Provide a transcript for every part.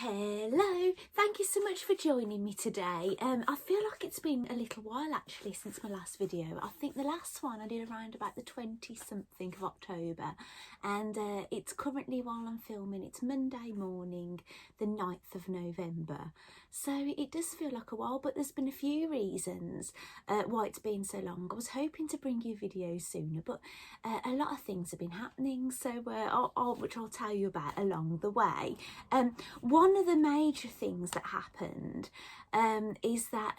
Hello, thank you so much for joining me today. I feel like it's been a little while actually since my last video. I think the last one I did around about the 20-something of October, and it's currently, while I'm filming, it's Monday morning, the 9th of November. So it does feel like a while, but there's been a few reasons why it's been so long. I was hoping to bring you videos sooner, but a lot of things have been happening, so which I'll tell you about along the way. One of the major things that happened is that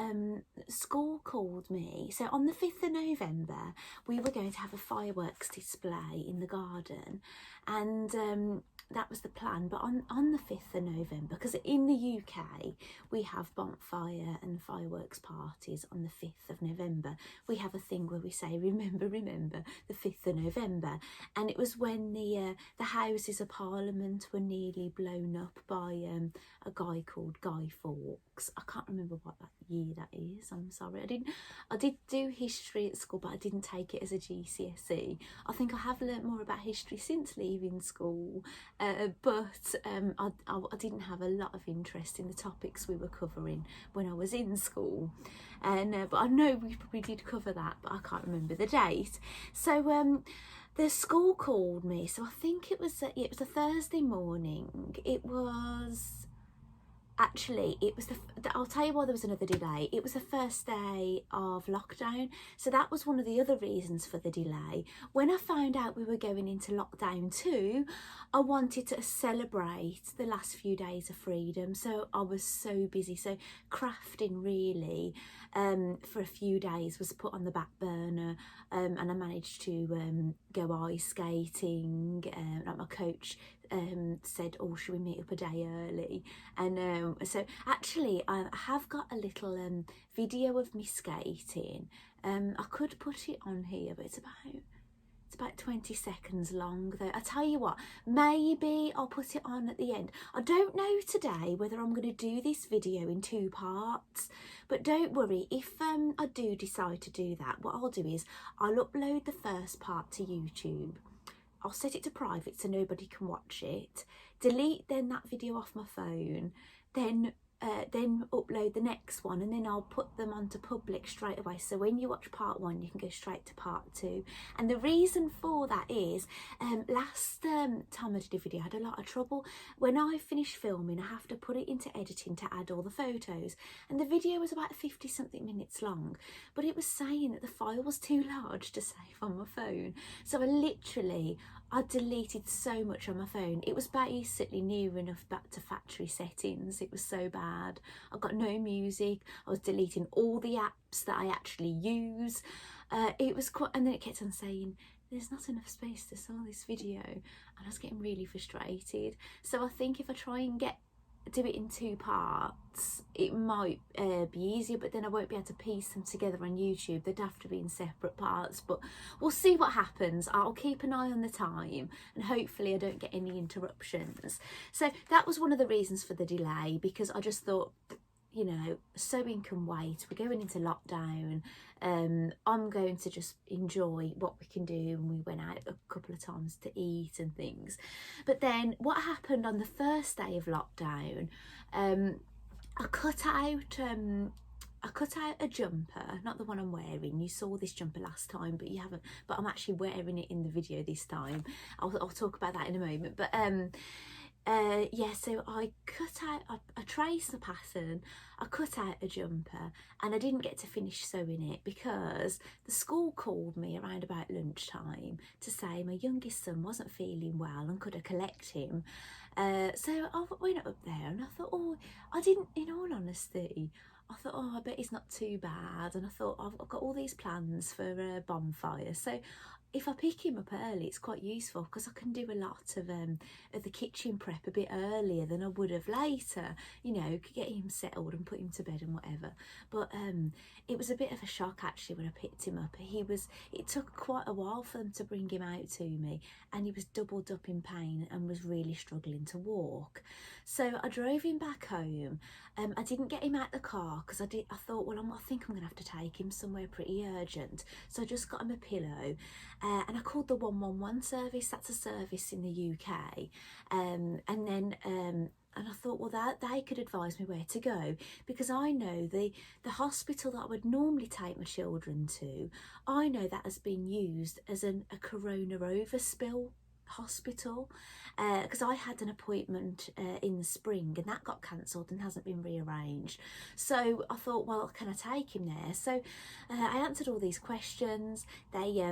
school called me. So on the 5th of November, we were going to have a fireworks display in the garden, and that was the plan. But on the 5th of November, because in the UK we have bonfire and fireworks parties on the 5th of November, we have a thing where we say remember the 5th of November, and it was when the Houses of Parliament were nearly blown up by a guy called Guy Fawkes. I can't remember what that year that is, I'm sorry. I did do history at school, but I didn't take it as a GCSE. I think I have learnt more about history since leaving school, but I didn't have a lot of interest in the topics we were covering when I was in school, and but I know we probably did cover that, but I can't remember the date. So the school called me, so I think it was a Thursday morning. I'll tell you why there was another delay. It was the first day of lockdown, so that was one of the other reasons for the delay. When I found out we were going into lockdown 2, I wanted to celebrate the last few days of freedom, so I was so busy. So crafting really for a few days was put on the back burner, and I managed to go ice skating. Like my coach said, oh, should we meet up a day early? And so actually I have got a little video of me skating. I could put it on here, but it's about 20 seconds long though. I tell you what, maybe I'll put it on at the end. I don't know today whether I'm going to do this video in 2 parts, but don't worry, if I do decide to do that, what I'll do is I'll upload the first part to YouTube. I'll set it to private so nobody can watch it, delete then that video off my phone, then upload the next one, and then I'll put them onto public straight away, so when you watch part 1 you can go straight to part 2. And the reason for that is last time I did a video I had a lot of trouble. When I finish filming I have to put it into editing to add all the photos, and the video was about 50 something minutes long, but it was saying that the file was too large to save on my phone, so I deleted so much on my phone. It was basically near enough back to factory settings. It was so bad. I got no music. I was deleting all the apps that I actually use. It was quite, and then it kept on saying, there's not enough space to store this video. And I was getting really frustrated. So I think if I try and do it in 2 parts, it might be easier, but then I won't be able to piece them together on YouTube. They'd have to be in separate parts, but we'll see what happens. I'll keep an eye on the time and hopefully I don't get any interruptions. So that was one of the reasons for the delay, because I just thought, you know, sewing can wait. We're going into lockdown. I'm going to just enjoy what we can do, and we went out a couple of times to eat and things. But then what happened on the first day of lockdown, I cut out a jumper, not the one I'm wearing. You saw this jumper last time, but you haven't, but I'm actually wearing it in the video this time. I'll talk about that in a moment. But yeah, so I traced the pattern, I cut out a jumper, and I didn't get to finish sewing it because the school called me around about lunchtime to say my youngest son wasn't feeling well and could I collect him. So I went up there and I thought, oh, in all honesty, I thought, oh, I bet it's not too bad. And I thought, I've got all these plans for a bonfire, so if I pick him up early, it's quite useful because I can do a lot of the kitchen prep a bit earlier than I would have later. You know, get him settled and put him to bed and whatever. But it was a bit of a shock actually when I picked him up. It took quite a while for them to bring him out to me, and he was doubled up in pain and was really struggling to walk. So I drove him back home. I didn't get him out the car because I thought, well, I think I'm gonna have to take him somewhere pretty urgent. So I just got him a pillow. And I called the 111 service. That's a service in the UK. And I thought, well, that they could advise me where to go, because I know the hospital that I would normally take my children to, I know that has been used as a corona overspill hospital, because I had an appointment in the spring and that got cancelled and hasn't been rearranged. So I thought, well, can I take him there? So I answered all these questions. They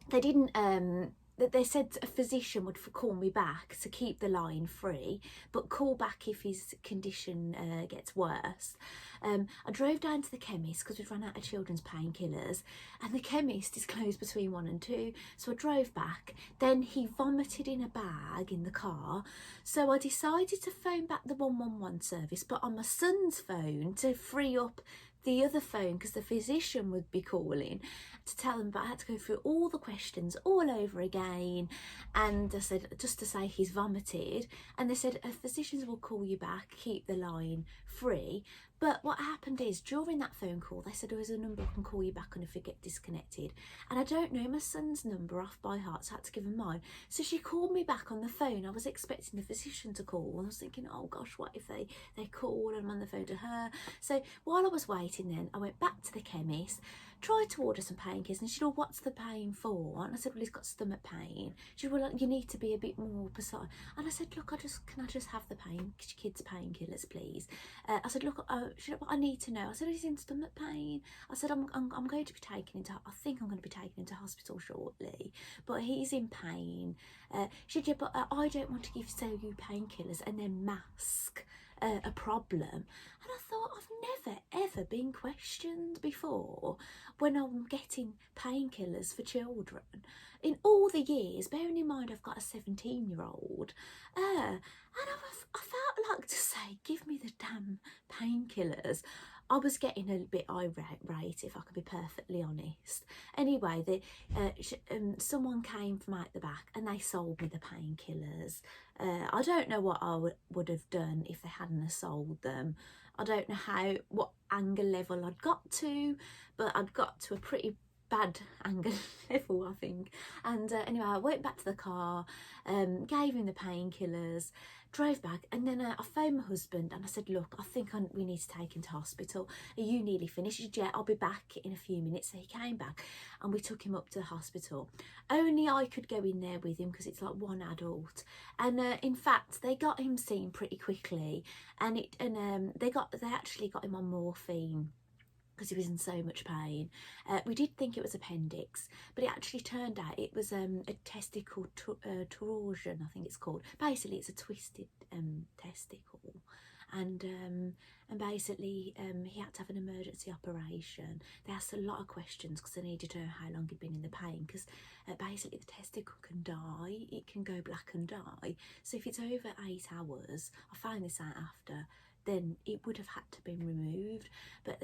didn't they said a physician would call me back to keep the line free, but call back if his condition gets worse. I drove down to the chemist because we'd run out of children's painkillers, and the chemist is closed between 1 and 2, so I drove back. Then he vomited in a bag in the car, so I decided to phone back the 111 service, but on my son's phone, to free up the other phone because the physician would be calling to tell them, but I had to go through all the questions all over again. And I said, just to say he's vomited, and they said physicians will call you back, keep the line free. But what happened is, during that phone call, they said there was a number I can call you back on if you get disconnected. And I don't know my son's number off by heart, so I had to give him mine. So she called me back on the phone. I was expecting the physician to call, and I was thinking, oh gosh, what if they call and I'm on the phone to her? So while I was waiting then, I went back to the chemist, tried to order some painkillers, and she said, oh, what's the pain for? And I said, well, he's got stomach pain. She said, well, you need to be a bit more precise. And I said, look, can I just have the kids' painkillers, please? I said, look, she said, what I need to know. I said, he's in stomach pain. I said, I'm going to be taken into, I think I'm going to be taken into hospital shortly, but he's in pain. She said, yeah, but I don't want to sell you painkillers and then mask a problem. And I thought, I've never ever been questioned before when I'm getting painkillers for children in all the years, bearing in mind I've got a 17-year-old, and I felt like to say, give me the damn painkillers. I was getting a bit irate, if I could be perfectly honest. Anyway, someone came from out the back and they sold me the painkillers. I don't know what I would have done if they hadn't have sold them. I don't know what anger level I'd got to, but I'd got to a pretty bad anger level, I think. And anyway, I went back to the car, gave him the painkillers, drove back, and then I phoned my husband and I said, look, I think we need to take him to hospital. Are you nearly finished? He said, yeah, I'll be back in a few minutes. So he came back and we took him up to the hospital. Only I could go in there with him because it's like one adult. And in fact, they got him seen pretty quickly, and they actually got him on morphine because he was in so much pain. We did think it was appendix, but it actually turned out it was a testicle torsion, I think it's called. Basically, it's a twisted testicle, and basically he had to have an emergency operation. They asked a lot of questions because they needed to know how long he'd been in the pain, because basically the testicle can die, it can go black and die. So if it's over 8 hours, I found this out after, then it would have had to be removed. But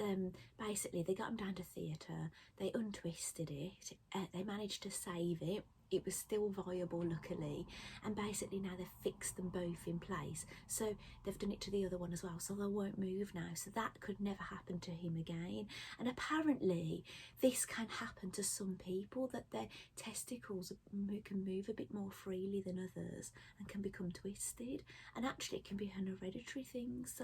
basically they got him down to theatre, they untwisted it, they managed to save it. It was still viable, luckily, and basically now they've fixed them both in place. So they've done it to the other one as well, so they won't move now. So that could never happen to him again. And apparently this can happen to some people, that their testicles can move a bit more freely than others and can become twisted, and actually it can be an hereditary thing. So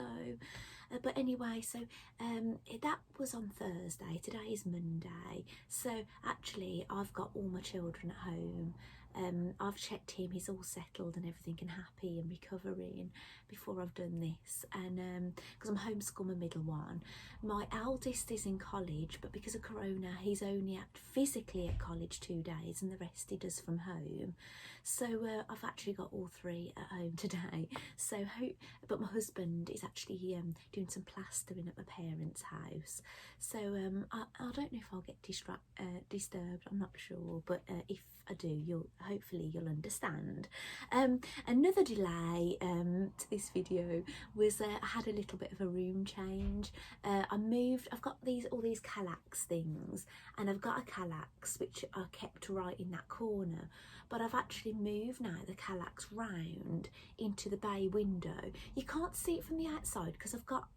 but anyway, so that was on Thursday. Today is Monday, so actually I've got all my children at home. I've checked him, he's all settled and everything and happy and recovering before I've done this. And because I'm homeschooling my middle one, my eldest is in college, but because of Corona he's only physically at college 2 days and the rest he does from home. So I've actually got all 3 at home today. So but my husband is actually doing some plastering at my parents' house. So I don't know if I'll get disturbed, I'm not sure, but if I do, hopefully you'll understand. Another delay to this video was I had a little bit of a room change. I've got all these Kallax things, and I've got a Kallax which I kept right in that corner, but I've actually moved now the Kallax round into the bay window. You can't see it from the outside because I've got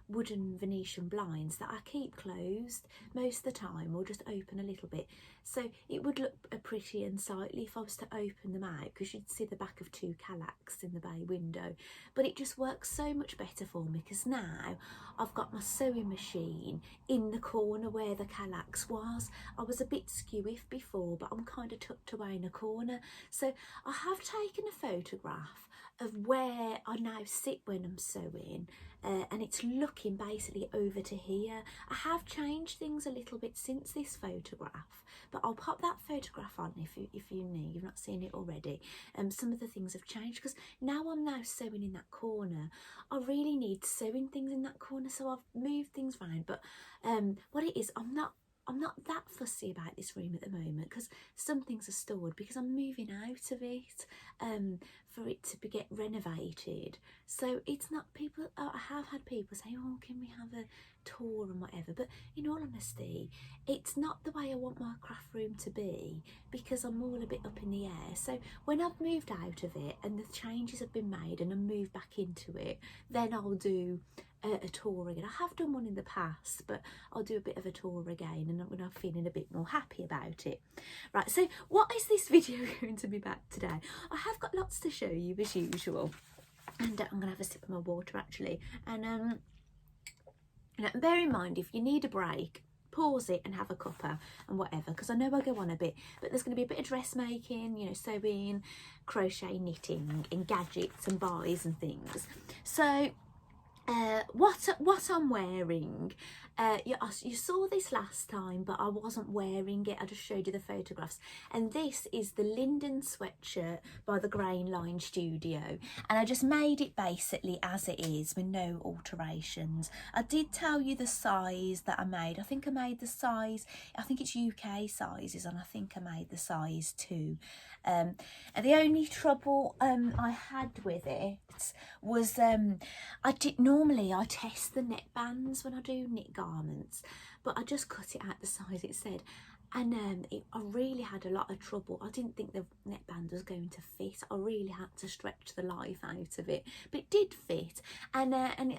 wooden Venetian blinds that I keep closed most of the time, or just open a little bit, so it would look pretty and sightly if I was to open them out, because you'd see the back of 2 calacs in the bay window. But it just works so much better for me, because now I've got my sewing machine in the corner where the calacs was. I was a bit skewy before, but I'm kind of tucked away in a corner. So I have taken a photograph of where I now sit when I'm sewing, and it's looking basically over to here. I have changed things a little bit since this photograph, but I'll pop that photograph on if you've not seen it already. Some of the things have changed, because now I'm now sewing in that corner. I really need sewing things in that corner, so I've moved things around. But what it is, I'm not that fussy about this room at the moment, because some things are stored because I'm moving out of it for it to get renovated. So it's not people. I have had people say, oh, can we have a tour and whatever, but in all honesty, it's not the way I want my craft room to be, because I'm all a bit up in the air. So when I've moved out of it and the changes have been made and I move back into it, then I'll do a tour again. I have done one in the past, but I'll do a bit of a tour again, and when I'm feeling a bit more happy about it. Right, so what is this video going to be about today? I have got lots to show you as usual, and I'm gonna have a sip of my water actually, and bear in mind, if you need a break, pause it and have a cuppa and whatever, because I know I go on a bit, but there's going to be a bit of dressmaking, you know, sewing, crochet, knitting and gadgets and buys and things. So what I'm wearing, you saw this last time, but I wasn't wearing it. I just showed you the photographs, and this is the Linden Sweatshirt by the Grain Line Studio, and I just made it basically as it is with no alterations. I did tell you the size that I made. I think I made the size, I think it's UK sizes, and I think I made the size 2. And the only trouble I had with it was normally I test the neckbands when I do knit garments, but I just cut it out the size it said, and I really had a lot of trouble. I didn't think the neckband was going to fit. I really had to stretch the life out of it, but it did fit, and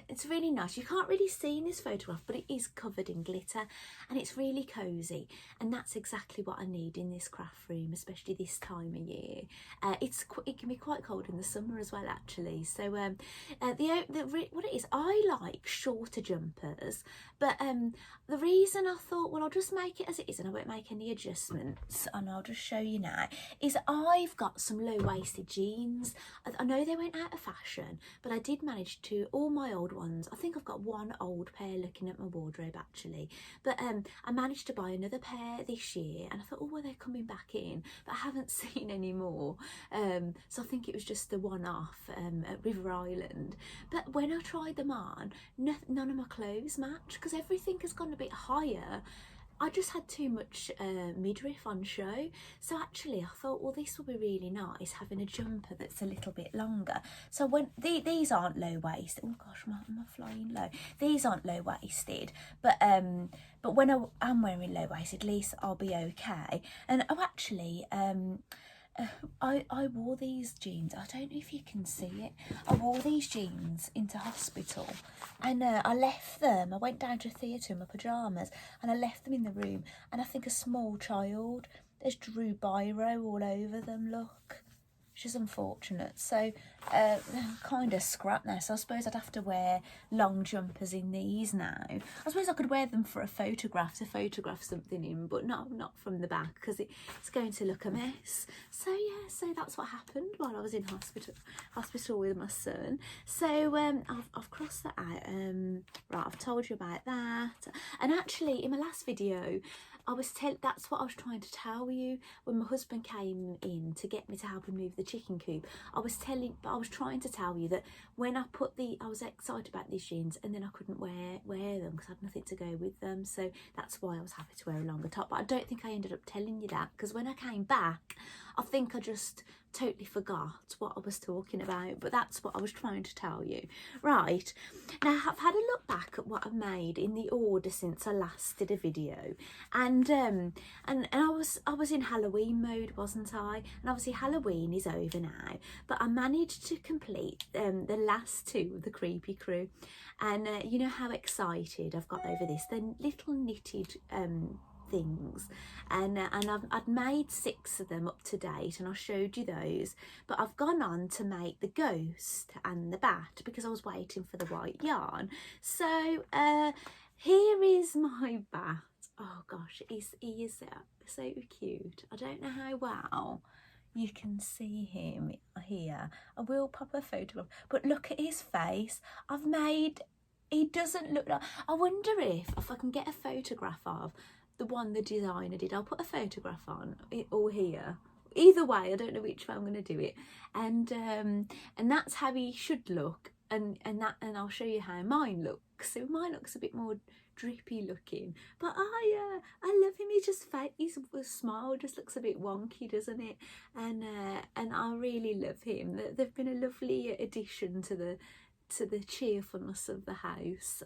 it's really nice. You can't really see in this photograph, but it is covered in glitter, and it's really cozy, and that's exactly what I need in this craft room, especially this time of year. It can be quite cold in the summer as well, actually. So what it is, I like shorter jumpers, but the reason I thought, well, I'll just make it as it is and I won't make any adjustments, and I'll just show you now, is I've got some low-waisted jeans. I know they went out of fashion, but I did manage to, all my old ones, I think I've got one old pair looking at my wardrobe actually, but I managed to buy another pair this year, and I thought, oh, well, they're coming back in, but I haven't seen any more, so I think it was just the one-off at River Island. But when I tried them on, none of my clothes match, because everything has gone a bit higher. I just had too much midriff on show, so actually I thought, well, this will be really nice having a jumper that's a little bit longer. So when these aren't low waisted, oh gosh, am I flying low? These aren't low waisted, but when I'm wearing low waisted, at least I'll be okay. And oh, actually, I wore these jeans, I don't know if you can see it, I wore these jeans into hospital, and I left them, I went down to theatre in my pyjamas and I left them in the room, and I think a small child, there's Drew Biro all over them, look. Which is unfortunate. So they're kind of scrap now, so I suppose I'd have to wear long jumpers in these now. I suppose I could wear them for a photograph, to photograph something in, but not from the back, because it's going to look a mess. So yeah, so that's what happened while I was in hospital with my son. So I've crossed that out. Right, I've told you about that. And actually in my last video, that's what I was trying to tell you when my husband came in to get me to help him move the chicken coop. I was trying to tell you that when I was excited about these jeans, and then I couldn't wear them because I had nothing to go with them. So that's why I was happy to wear a longer top. But I don't think I ended up telling you that, because when I came back, I think I just totally forgot what I was talking about, but that's what I was trying to tell you. Right, now I've had a look back at what I've made in the order since I last did a video, and I was in Halloween mode, wasn't I? And obviously Halloween is over now, but I managed to complete the last two of the Creepy Crew, and you know how excited I've got over this. They're little knitted things, and I'd made 6 of them up to date, and I showed you those, but I've gone on to make the ghost and the bat because I was waiting for the white yarn. So here is my bat. Oh gosh, he is so cute. I don't know how well you can see him here. I will pop a photograph, but look at his face. I've made, he doesn't look like, I wonder if I can get a photograph of the one the designer did. I'll put a photograph on it or here. Either way, I don't know which way I'm going to do it. And that's how he should look. And I'll show you how mine looks. So mine looks a bit more drippy looking, but I love him. He just his smile just looks a bit wonky, doesn't it? And I really love him. They've been a lovely addition to the cheerfulness of the house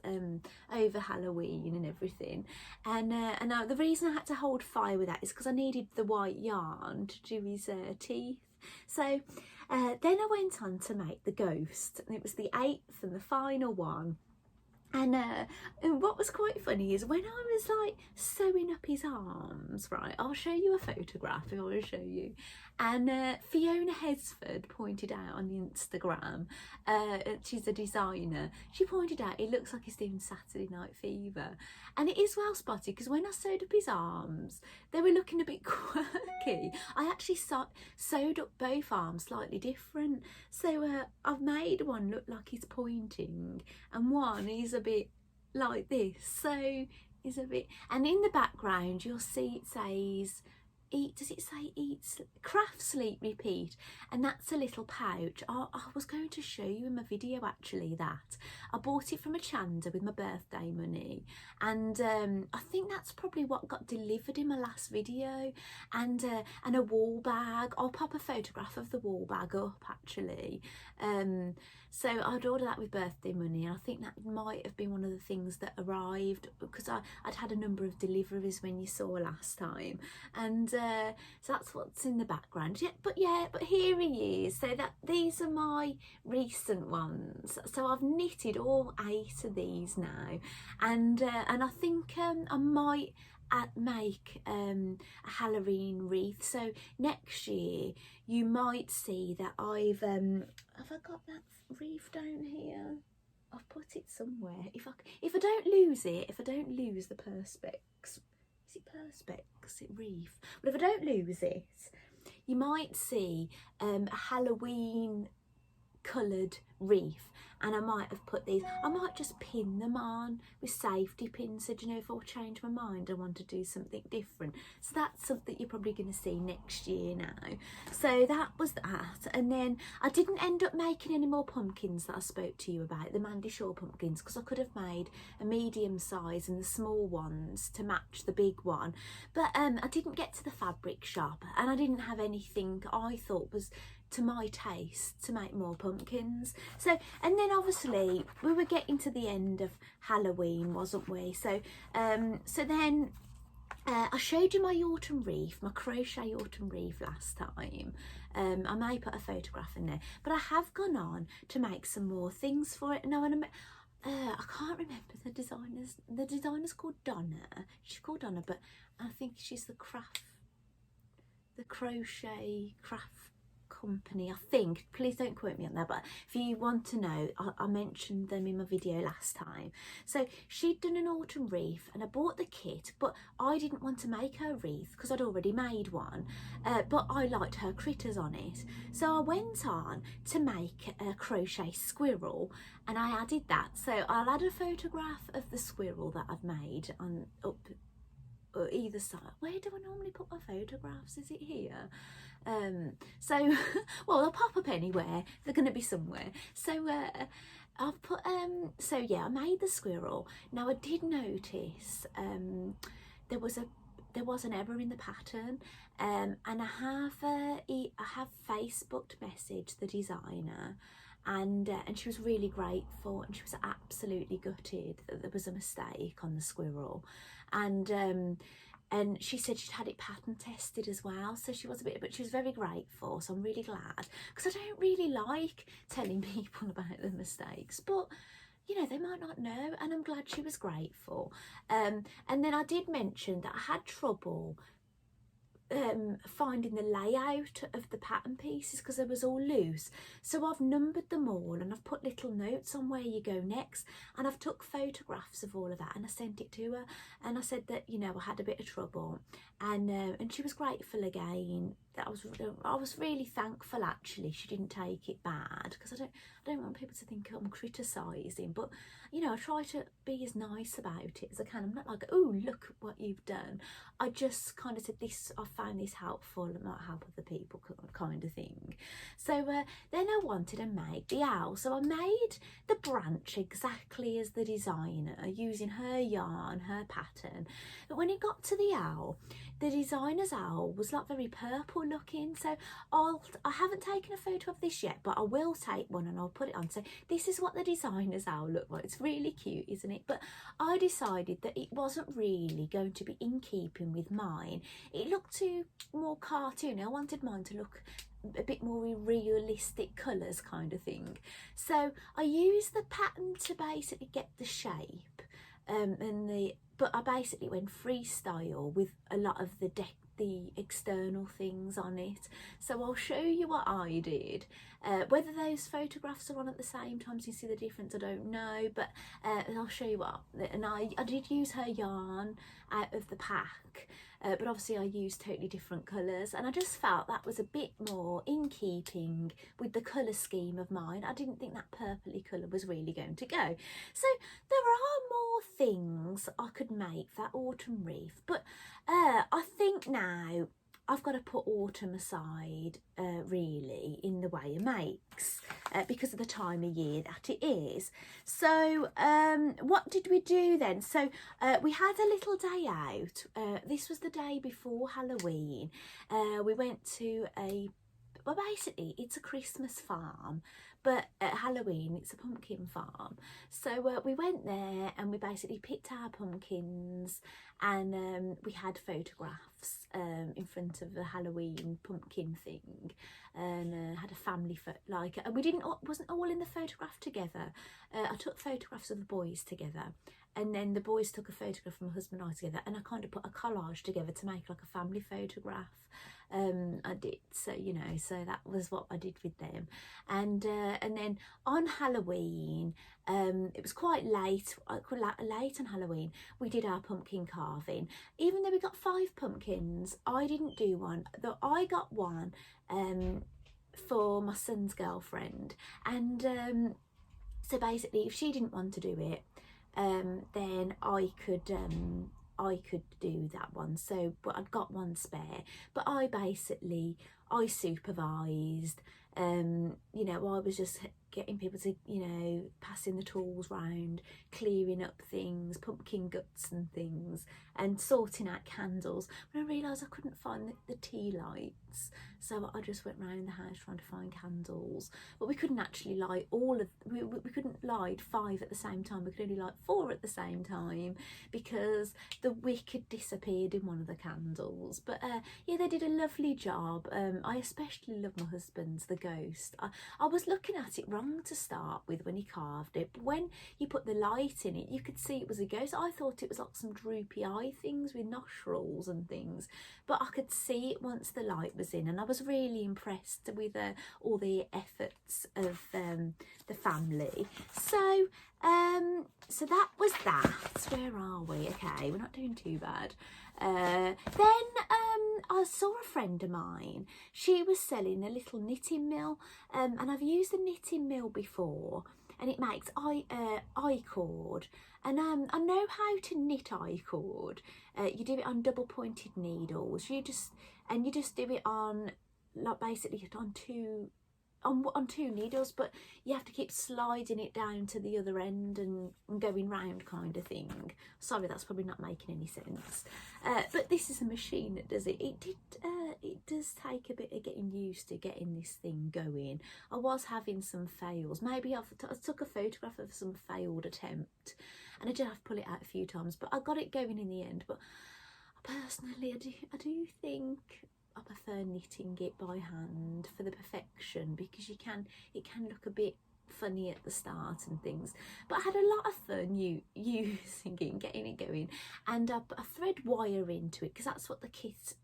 over Halloween and everything. And the reason I had to hold fire with that is because I needed the white yarn to do his teeth. So then I went on to make the ghost, and it was the 8th and the final one. And what was quite funny is when I was like sewing up his arms, right, I'll show you a photograph if I want to show you. And Fiona Hesford pointed out on Instagram, she's a designer, she pointed out he looks like he's doing Saturday Night Fever. And it is well spotted, because when I sewed up his arms, they were looking a bit quirky. I actually sewed up both arms slightly different. So I've made one look like he's pointing, and one is a bit like this. So he's a bit, and in the background you'll see it says, does it say eat, craft, sleep, repeat? And that's a little pouch. I was going to show you in my video actually that I bought it from a Chanda with my birthday money, and I think that's probably what got delivered in my last video. And a wall bag. I'll pop a photograph of the wall bag up actually. So I'd ordered that with birthday money, and I think that might have been one of the things that arrived, because I'd had a number of deliveries when you saw last time. And so that's what's in the background. But here he is. So these are my recent ones. So I've knitted all 8 of these now, and I think I might make a Halloween wreath. So next year you might see that I've have I got that wreath down here? I've put it somewhere. If I don't lose it, if I don't lose the perspex, is it perspex? Is it wreath? But if I don't lose it, you might see a Halloween coloured wreath, and I might have put these, I might just pin them on with safety pins, so do you know, if I change my mind I want to do something different. So that's something you're probably going to see next year now. So that was that. And then I didn't end up making any more pumpkins that I spoke to you about, the Mandy Shaw pumpkins, because I could have made a medium size and the small ones to match the big one, but I didn't get to the fabric shop, and I didn't have anything I thought was to my taste to make more pumpkins. So, and then obviously we were getting to the end of Halloween, wasn't we? So so then I showed you my autumn wreath, my crochet autumn wreath last time. I may put a photograph in there, but I have gone on to make some more things for it. Now, I can't remember the designer's. The designer's called Donna. She's called Donna, but I think she's the crochet craft company, I think. Please don't quote me on that, but if you want to know, I mentioned them in my video last time. So she'd done an autumn wreath, and I bought the kit, but I didn't want to make her wreath because I'd already made one, but I liked her critters on it. So I went on to make a crochet squirrel, and I added that. So I'll add a photograph of the squirrel that I've made on up either side. Where do I normally put my photographs? Is it here? So well, they'll pop up anywhere, they're going to be somewhere. So I've put so yeah, I made the squirrel. Now I did notice there was there was an error in the pattern, and I have Facebooked messaged the designer, and she was really grateful, and she was absolutely gutted that there was a mistake on the squirrel, and she said she'd had it pattern tested as well, so she was but she was very grateful, so I'm really glad, because I don't really like telling people about the mistakes, but you know, they might not know, and I'm glad she was grateful. And then I did mention that I had trouble finding the layout of the pattern pieces because they was all loose, so I've numbered them all, and I've put little notes on where you go next, and I've took photographs of all of that, and I sent it to her, and I said that, you know, I had a bit of trouble, and she was grateful again. That I was really thankful, actually. She didn't take it bad, because I don't want people to think I'm criticising, but you know, I try to be as nice about it as I can. I'm not like, oh, look what you've done. I just kind of said, this, I found this helpful, and might help other people, kind of thing. So then I wanted to make the owl, so I made the branch exactly as the designer, using her yarn, her pattern. But when it got to the owl, the designer's owl was like very purple looking, so I haven't taken a photo of this yet, but I will take one and I'll put it on. So this is what the designer's owl looked like. It's really cute, isn't it? But I decided that it wasn't really going to be in keeping with mine. It looked too more cartoony. I wanted mine to look a bit more realistic colours, kind of thing. So I used the pattern to basically get the shape, but I basically went freestyle with a lot of the external things on it. So I'll show you what I did. Whether those photographs are on at the same time so you see the difference, I don't know, but I'll show you what. And I did use her yarn out of the pack, but obviously I used totally different colours, and I just felt that was a bit more in keeping with the colour scheme of mine. I didn't think that purpley colour was really going to go. So there are more things I could make for that autumn wreath, but I think now I've got to put autumn aside, really, in the way it makes, because of the time of year that it is. So what did we do then? So we had a little day out. This was the day before Halloween. We went to well, basically it's a Christmas farm, but at Halloween it's a pumpkin farm. So we went there and we basically picked our pumpkins, and we had photographs in front of the Halloween pumpkin thing, and had a family and we wasn't all in the photograph together. I took photographs of the boys together, and then the boys took a photograph of my husband and I together, and I kind of put a collage together to make like a family photograph. I did, so you know, so that was what I did with them. And then on Halloween, it was quite late on Halloween, we did our pumpkin carving. Even though we got 5 pumpkins, I didn't do one, though I got one for my son's girlfriend, and so basically if she didn't want to do it, then I could do that one. So, but I'd got one spare, but I supervised, you know, I was just getting people to, you know, passing the tools round, clearing up things, pumpkin guts and things, and sorting out candles. When I realised I couldn't find the tea lights, so I just went round the house trying to find candles, but we couldn't actually light we couldn't light 5 at the same time. We could only light 4 at the same time because the wick had disappeared in one of the candles. But yeah, they did a lovely job. I especially love my husband's, the ghost. I was looking at it wrong to start with when he carved it, but when you put the light in it, you could see it was a ghost. I thought it was like some droopy eye things with nostrils and things, but I could see it once the light was in, and I was really impressed with all the efforts of the family. So so that was that. Where are we? Okay, we're not doing too bad. Then I saw a friend of mine. She was selling a little knitting mill, and I've used a knitting mill before, and it makes I-cord, and I know how to knit I-cord. You do it on double pointed needles. You just do it on, like, basically on 2 on 2 needles, but you have to keep sliding it down to the other end and going round kind of thing. Sorry, that's probably not making any sense. But this is a machine that does it. It does take a bit of getting used to getting this thing going. I was having some fails. Maybe I took a photograph of some failed attempt, and I did have to pull it out a few times, but I got it going in the end. But personally, I do think I prefer knitting it by hand for the perfection, because it can look a bit funny at the start and things, but I had a lot of fun using it and getting it going. And I thread wire into it because that's what the kit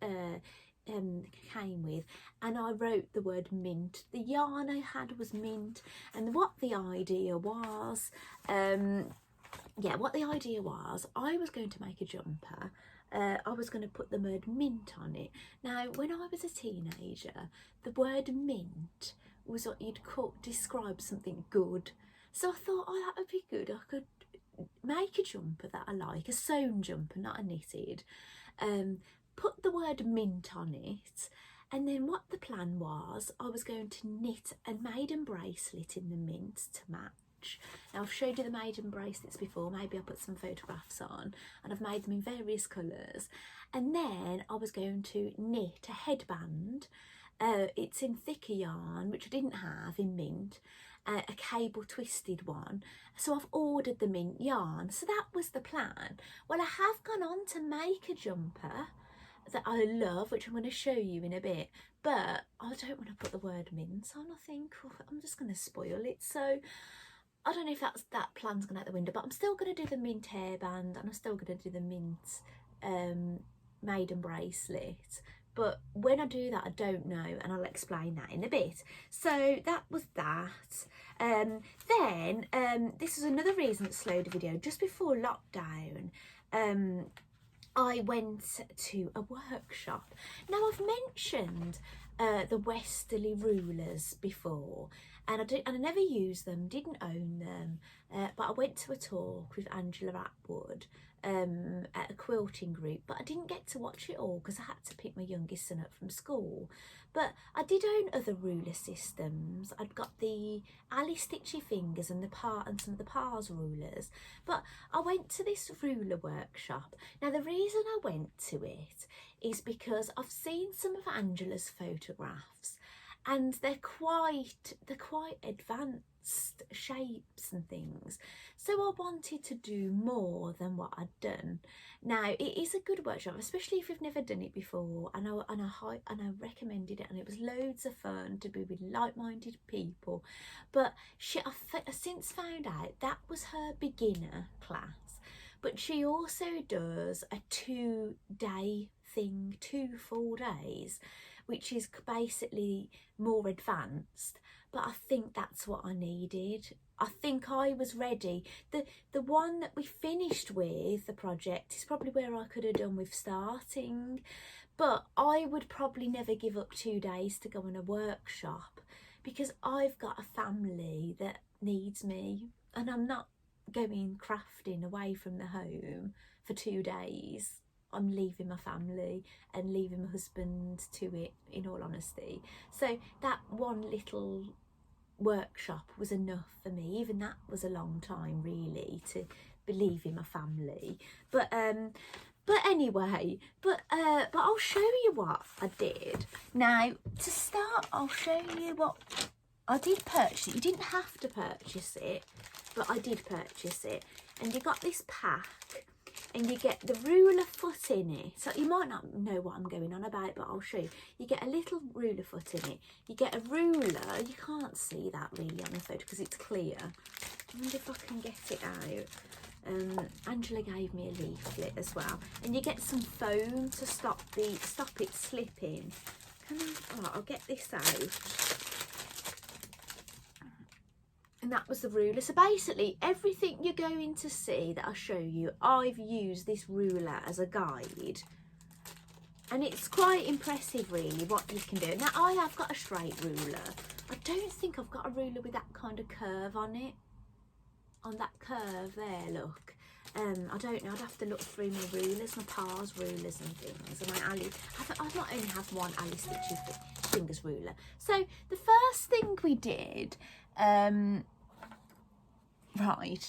came with, and I wrote the word mint. The yarn I had was mint, and what the idea was, what the idea was, I was going to make a jumper. I was going to put the word mint on it. Now, when I was a teenager, the word mint was what you'd describe something good. So I thought, oh, that would be good. I could make a jumper that I like, a sewn jumper, not a knitted. Put the word mint on it, and then what the plan was, I was going to knit a maiden bracelet in the mint to match. Now, I've showed you the maiden bracelets before, maybe I'll put some photographs on, and I've made them in various colours. And then I was going to knit a headband. It's in thicker yarn, which I didn't have in mint, a cable twisted one. So I've ordered the mint yarn. So that was the plan. Well, I have gone on to make a jumper that I love, which I'm going to show you in a bit, but I don't want to put the word mint on. I think I'm just going to spoil it. So I don't know if that plan's going out the window, but I'm still going to do the mint hairband, and I'm still going to do the mint maiden bracelet. But when I do that, I don't know, and I'll explain that in a bit. So that was that. Then this is another reason it slowed the video. Just before lockdown, I went to a workshop. Now, I've mentioned the Westerly Rulers before, and I never used them, didn't own them, but I went to a talk with Angela Atwood at a quilting group, but I didn't get to watch it all because I had to pick my youngest son up from school. But I did own other ruler systems. I'd got the Alice Stitchy Fingers and some of the Pars rulers, but I went to this ruler workshop. Now, the reason I went to it is because I've seen some of Angela's photographs, and they're quite advanced shapes and things. So I wanted to do more than what I'd done. Now, it is a good workshop, especially if you've never done it before, and I recommended it, and it was loads of fun to be with like-minded people. But I've since found out that was her beginner class, but she also does a 2-day thing, 2 full days, which is basically more advanced. But I think that's what I needed. I think I was ready. The one that we finished with, the project, is probably where I could have done with starting, but I would probably never give up 2 days to go on a workshop, because I've got a family that needs me, and I'm not going crafting away from the home for 2 days. I'm leaving my family and leaving my husband to it, in all honesty. So that one little workshop was enough for me. Even that was a long time, really, to be leaving my family. But anyway, but I'll show you what I did. Now, to start, I'll show you what I did purchase. You didn't have to purchase it, but I did purchase it. And you got this pack, and you get the ruler foot in it. So you might not know what I'm going on about, but I'll show you. You get a little ruler foot in it. You get a ruler. You can't see that really on the photo because it's clear. I wonder if I can get it out. Angela gave me a leaflet as well. And you get some foam to stop it slipping. I'll get this out. And that was the ruler. So basically, everything you're going to see that I show you, I've used this ruler as a guide. And it's quite impressive, really, what you can do. Now, I have got a straight ruler. I don't think I've got a ruler with that kind of curve on it. On that curve there, look. I don't know, I'd have to look through my rulers, my Pa's rulers and things, and my Ali. I not only have one Ali Stitches fingers ruler. So the first thing we did, right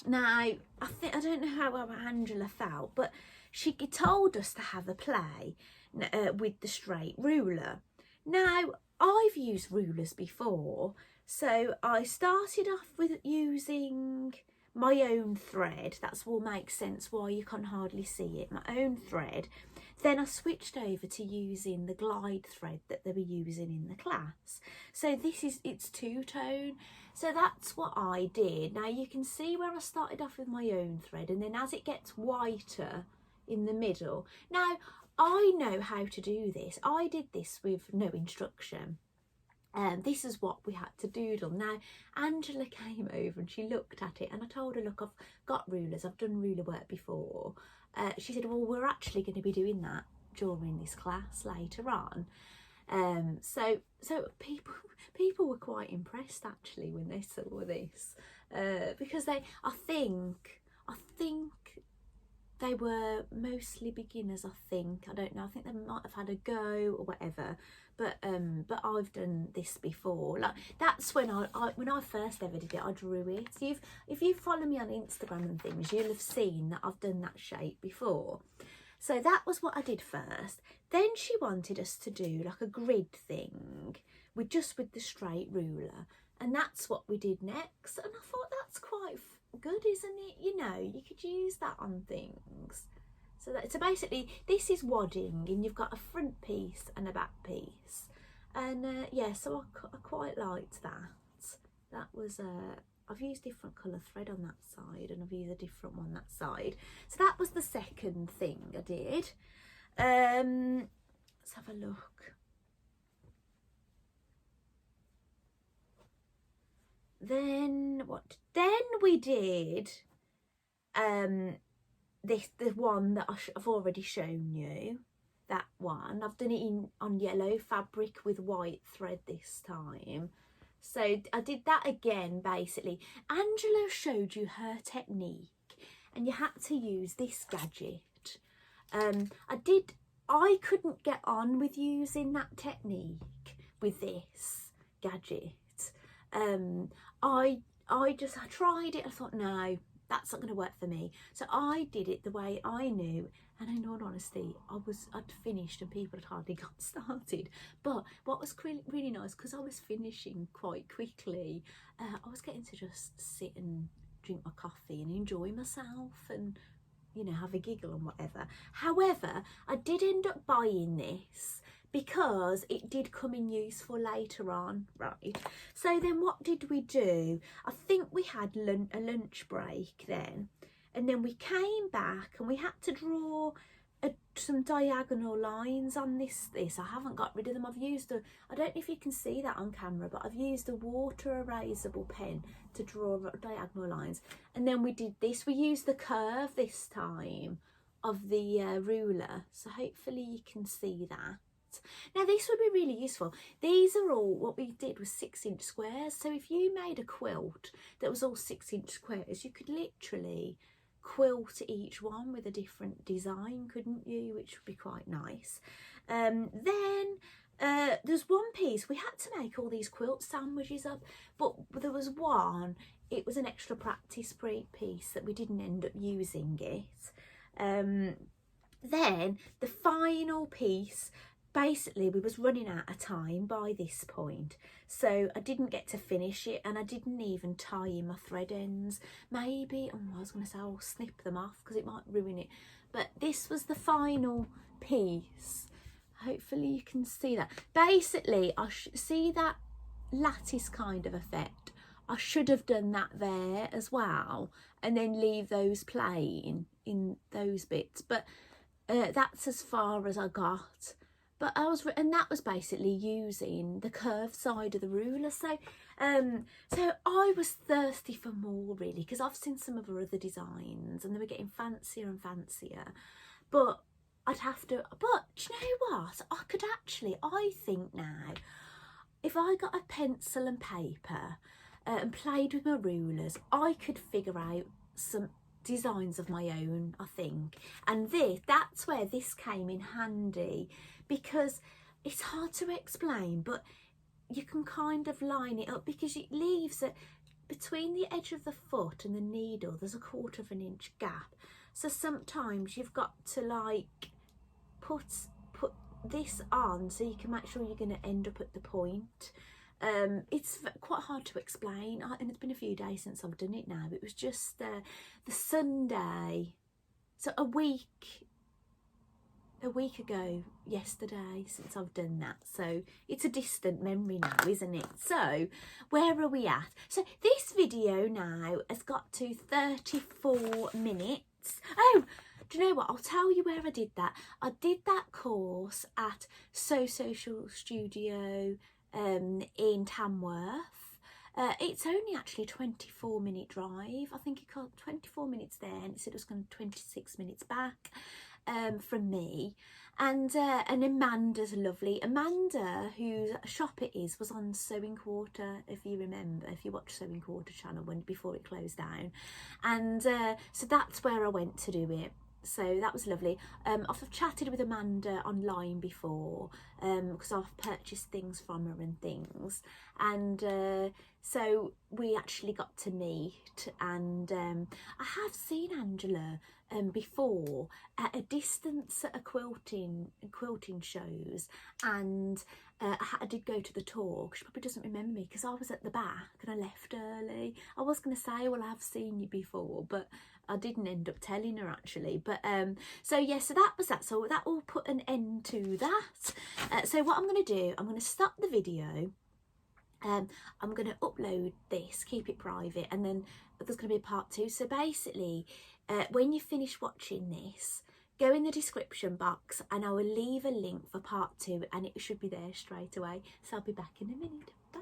now, I don't know how Angela felt, but she told us to have a play with the straight ruler. Now, I've used rulers before, so I started off with using my own thread. That's will make sense why you can hardly see it, my own thread. Then I switched over to using the glide thread that they were using in the class. So it's two-tone. So that's what I did. Now you can see where I started off with my own thread, and then as it gets whiter in the middle. Now I know how to do this. I did this with no instruction. This is what we had to doodle. Now Angela came over and she looked at it, and I told her, look, I've got rulers, I've done ruler work before. She said, well, we're actually going to be doing that during this class later on. So people were quite impressed actually when they saw this, because I think they were mostly beginners. I don't know, I think they might have had a go or whatever, but I've done this before. Like, that's when I first ever did it, I drew it. So if you follow me on Instagram and things, you'll have seen that I've done that shape before. So that was what I did first. Then she wanted us to do like a grid thing with the straight ruler, and that's what we did next. And I thought, that's quite good, isn't it? You know, you could use that on things. So basically this is wadding, and you've got a front piece and a back piece, and yeah, so I quite liked that. That was I've used different colour thread on that side, and I've used a different one that side. So that was the second thing I did. Let's have a look. Then we did the one that I've already shown you. That one I've done it on yellow fabric with white thread this time. So I did that again. Basically Angela showed you her technique, and you had to use this gadget. I couldn't get on with using that technique with this gadget. I tried it, I thought, no, that's not going to work for me. So I did it the way I knew, and in all honesty, I'd finished and people had hardly got started. But what was really nice, because I was finishing quite quickly, I was getting to just sit and drink my coffee and enjoy myself, and you know, have a giggle and whatever. However, I did end up buying this because it did come in useful later on, right? So then what did we do? I think we had a lunch break then, and then we came back and we had to draw some diagonal lines on this. I haven't got rid of them. I've used I don't know if you can see that on camera, but I've used a water erasable pen to draw diagonal lines. And then we did this. We used the curve this time of the ruler, so hopefully you can see that. Now this would be really useful. These are all, what we did was 6-inch squares. So if you made a quilt that was all 6-inch squares, you could literally quilt each one with a different design, couldn't you? Which would be quite nice. Then there's one piece we had to make all these quilt sandwiches of, but there was one, it was an extra practice piece that we didn't end up using it. Then the final piece, basically we was running out of time by this point, so I didn't get to finish it, and I didn't even tie in my thread ends. Maybe, I was going to say I'll snip them off because it might ruin it, but this was the final piece. Hopefully you can see that. Basically I see that lattice kind of effect. I should have done that there as well, and then leave those plain in those bits, but that's as far as I got. But and that was basically using the curved side of the ruler. So so I was thirsty for more, really, because I've seen some of her other designs and they were getting fancier and fancier. But I'd have to, but do you know what? I think now, if I got a pencil and paper and played with my rulers, I could figure out some designs of my own, I think. And that's where this came in handy, because it's hard to explain, but you can kind of line it up, because it leaves it between the edge of the foot and the needle, there's a 1/4 inch gap. So sometimes you've got to like put this on so you can make sure you're going to end up at the point. It's quite hard to explain, and it's been a few days since I've done it now. It was just the Sunday, so a week ago yesterday since I've done that, so it's a distant memory now, isn't it? So where are we at? So this video now has got to 34 minutes. Oh, do you know what, I'll tell you where I did that. I did that course at Social Studio in Tamworth. It's only actually a 24-minute drive. I think it got 24 minutes there, and it said it was going to 26 minutes back from me. And Amanda's lovely. Amanda, whose shop it is, was on Sewing Quarter, if you remember, if you watch Sewing Quarter channel before it closed down. And so that's where I went to do it. So that was lovely. I've chatted with Amanda online before, because I've purchased things from her and things, and so we actually got to meet. And I have seen Angela before at a distance at a quilting shows, and I did go to the talk. She probably doesn't remember me because I was at the back and I left early. I was going to say, well, I've seen you before, but I didn't end up telling her actually. But so yeah, so that was that. So that will put an end to that. So what I'm going to do, I'm going to stop the video. I'm going to upload this, keep it private, and then there's going to be a part 2. So basically, when you finish watching this, go in the description box and I will leave a link for part 2, and it should be there straight away. So I'll be back in a minute. Bye.